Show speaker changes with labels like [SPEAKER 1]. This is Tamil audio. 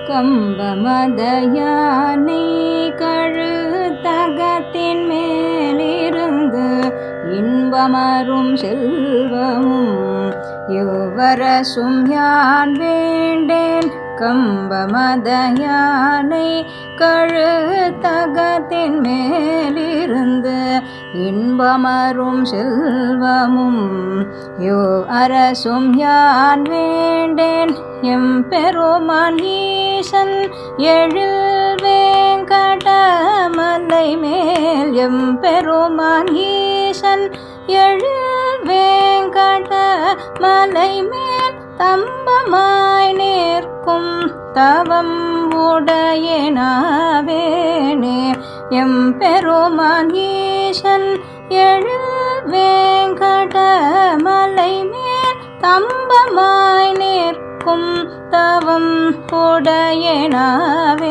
[SPEAKER 1] கம்பமதயானை கழுத்தகத்தின் மேலிருந்து இன்பமரும் செல்வமும் யுவரசும் யான் வேண்டேன். கம்பமதயானை கழுத்தகத்தின் மேலிருந்து இன்பமரும் செல்வமும் யுவரசும் யான் வேண்டேன். எம்பெருமான் ஈசன் எழில் வேங்கடமலை மேல் எம்பெருமான் ஈசன் எழில் வேங்கடமலை மேல் தம்பமாய் நிற்கும் தவம் உடையனாவேனே. எம்பெருமான் ஈசன் எழில் வேங்கடமலை மேல் தம்பமாய் நிற்கும் தவம் உடையனாவே.